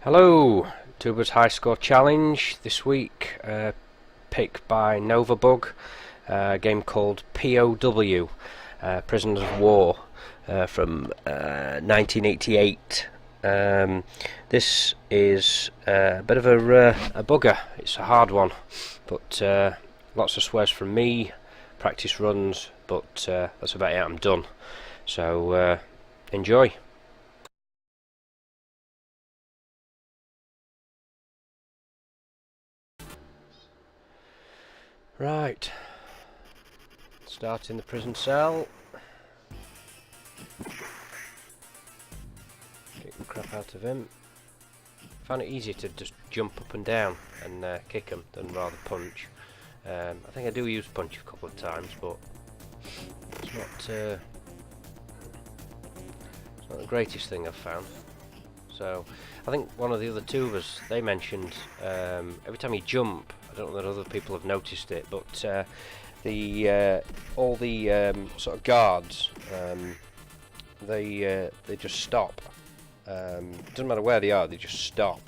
Hello, Tuber's High Score Challenge this week, pick by Novabug, a game called P.O.W, Prisoners of War, from 1988. This is a bit of a bugger. It's a hard one, but lots of swears from me, practice runs, but that's about it. I'm done. So enjoy. Right, start in the prison cell. Kick the crap out of him. Found it easier to just jump up and down and kick him than rather punch. I think I do use punch a couple of times, but it's not the greatest thing I've found. So I think one of the other tubers, they mentioned every time you jump, I don't know that other people have noticed it, but all the sort of guards, they just stop. It doesn't matter where they are, they just stop.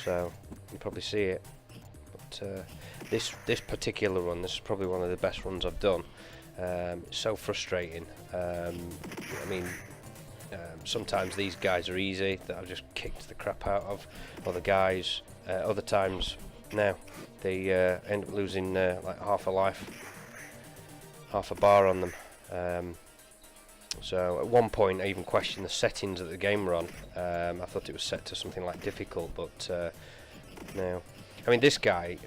So you can probably see it. But this particular run, this is probably one of the best runs I've done. It's so frustrating. I mean, sometimes these guys are easy that I've just kicked the crap out of. Other guys, other times, no, they end up losing like half a life, half a bar on them. So at one point I even questioned the settings that the game were on. I thought it was set to something like difficult, but no. I mean, this guy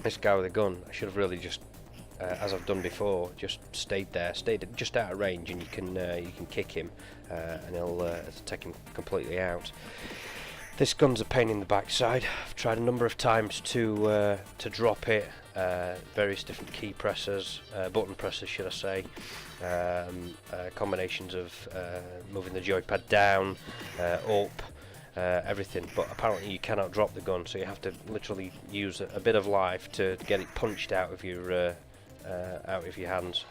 with a gun, I should have really just, as I've done before, just stayed just out of range, and you can kick him, and it'll take him completely out. This gun's a pain in the backside. I've tried a number of times to drop it. Various different key pressers, button pressers, should I say. Combinations of moving the joypad down, up, everything. But apparently you cannot drop the gun, so you have to literally use a bit of life to get it punched out of your hands.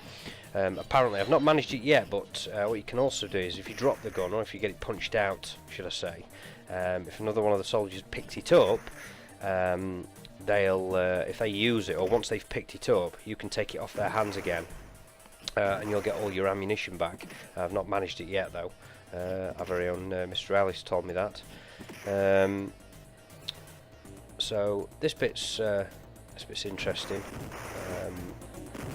Apparently I've not managed it yet, but what you can also do is, if you drop the gun, or if you get it punched out, should I say, if another one of the soldiers picked it up, they'll if they use it, or once they've picked it up, you can take it off their hands again, and you'll get all your ammunition back. I've not managed it yet though. Our very own Mr. Ellis told me that. So this bit's interesting.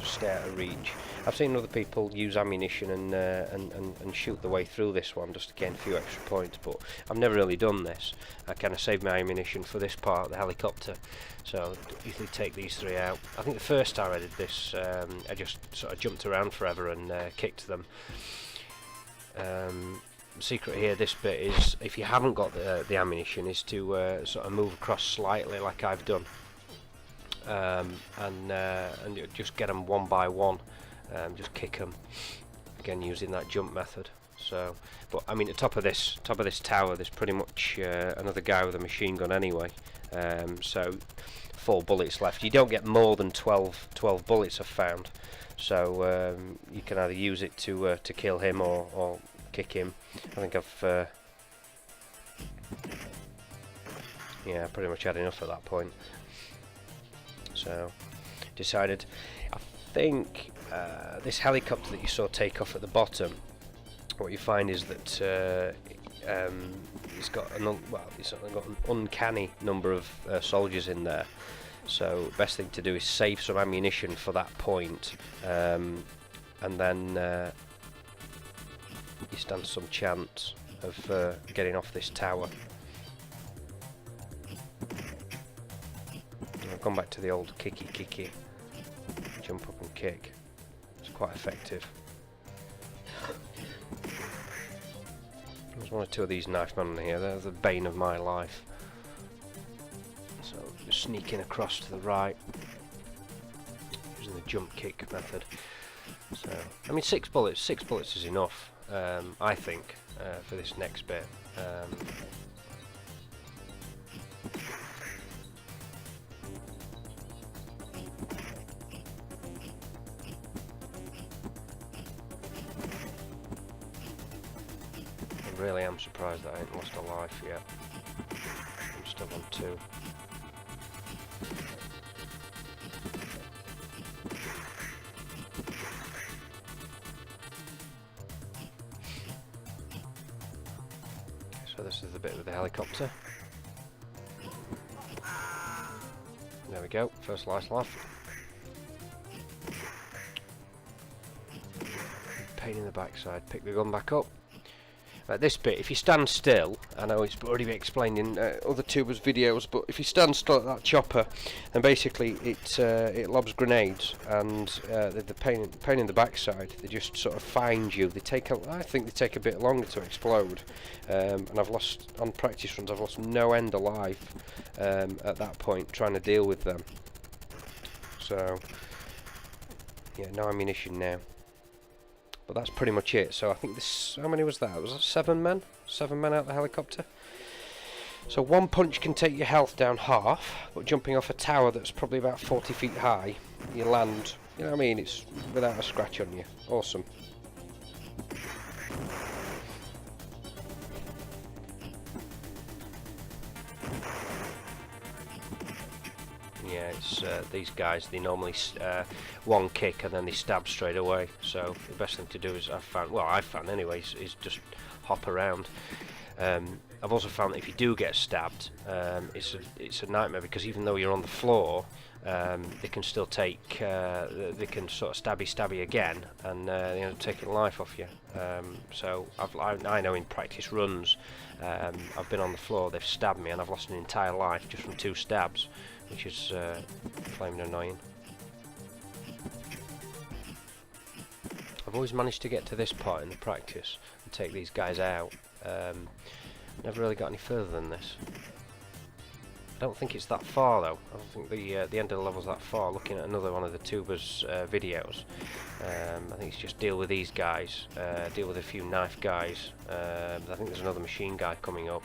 Just stay out of reach. I've seen other people use ammunition and shoot the way through this one just to gain a few extra points, but I've never really done this. I kind of saved my ammunition for this part, the helicopter, so usually take these three out. I think the first time I did this, I just sort of jumped around forever and kicked them. Secret here, this bit is, if you haven't got the ammunition, is to sort of move across slightly like I've done. And just get them one by one, just kick them again using that jump method. So, but I mean, at top of this tower, there's pretty much another guy with a machine gun anyway. So 4 bullets left. You don't get more than 12 bullets, I've found. So you can either use it to kill him or kick him. I think I've yeah, pretty much had enough at that point. So decided, I think this helicopter that you saw take off at the bottom, what you find is that it's got an uncanny number of soldiers in there. So best thing to do is save some ammunition for that point, and then you stand some chance of getting off this tower. I've gone back to the old kicky, jump up and kick. It's quite effective. There's one or two of these knife men here, they're the bane of my life. So just sneaking across to the right, using the jump kick method. So I mean, 6 bullets is enough, I think, for this next bit. really am surprised that I ain't lost a life yet. I'm still on 2. So this is the bit with the helicopter. There we go, first life left. Pain in the backside, pick the gun back up. Right, this bit, if you stand still, I know it's already been explained in other tubers videos, but if you stand still at that chopper, then basically it lobs grenades, and the pain in the backside, they just sort of find you. They take I think they take a bit longer to explode, and I've lost, on practice runs, I've lost no end of life at that point trying to deal with them. So yeah, no ammunition now. But that's pretty much it. So I think this, how many was that? Was that 7 men? 7 men out the helicopter. So one punch can take your health down half, but jumping off a tower that's probably about 40 feet high, you land, you know what I mean, it's without a scratch on you. Awesome. Yeah, it's these guys, they normally one kick and then they stab straight away, so the best thing to do is, I've found anyways, is just hop around. I've also found that if you do get stabbed, it's a nightmare, because even though you're on the floor, they can still take, they can sort of stabby again, and you know, taking life off you. So I know in practice runs, I've been on the floor, they've stabbed me, and I've lost an entire life just from 2 stabs, which is flaming annoying. I've always managed to get to this part in the practice and take these guys out. Never really got any further than this. I don't think it's that far though. I don't think the end of the level's that far. Looking at another one of the tubers' videos, I think it's just deal with these guys, deal with a few knife guys. I think there's another machine guy coming up.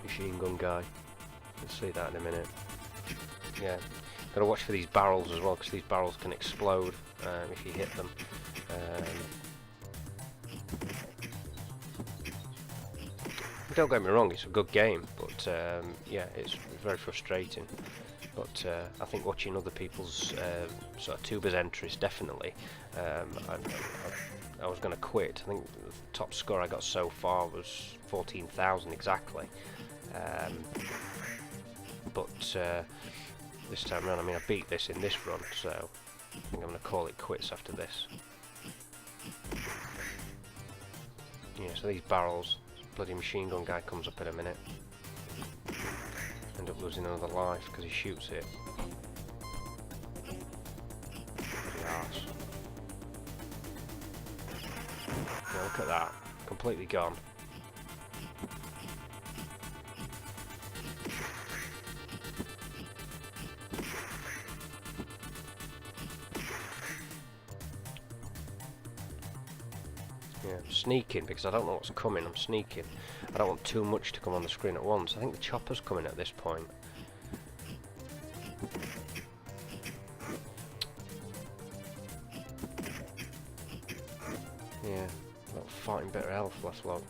Machine gun guy. We'll see that in a minute. Yeah, gotta watch for these barrels as well, because these barrels can explode if you hit them. Don't get me wrong, it's a good game, but yeah, it's very frustrating. But I think watching other people's sort of tubers entries, definitely. I was going to quit. I think the top score I got so far was 14,000 exactly. But this time around, I mean, I beat this in this run, so I think I'm going to call it quits after this. Yeah, so these barrels, this bloody machine gun guy comes up in a minute. End up losing another life because he shoots it. Bloody arse. Yeah, look at that, completely gone. Yeah, I'm sneaking because I don't know what's coming. I'm sneaking. I don't want too much to come on the screen at once. I think the chopper's coming at this point. Yeah, about fighting better health last log.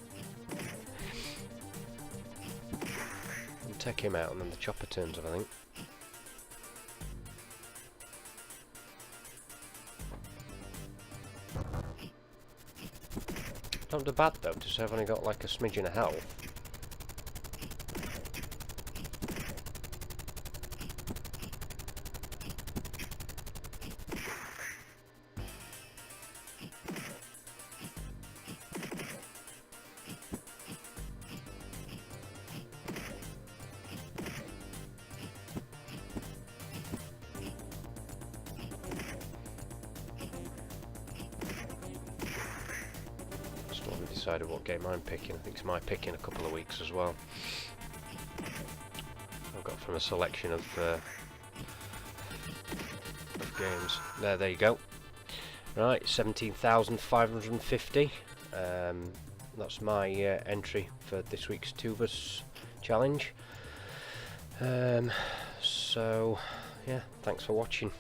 I'll take him out and then the chopper turns up, I think. Not too bad though, to say I've only got like a smidgen of health. Decided what game I'm picking. I think it's my pick in a couple of weeks as well. I've got from a selection of games. There you go. Right, 17,550. That's my entry for this week's Tubers challenge. So yeah, thanks for watching.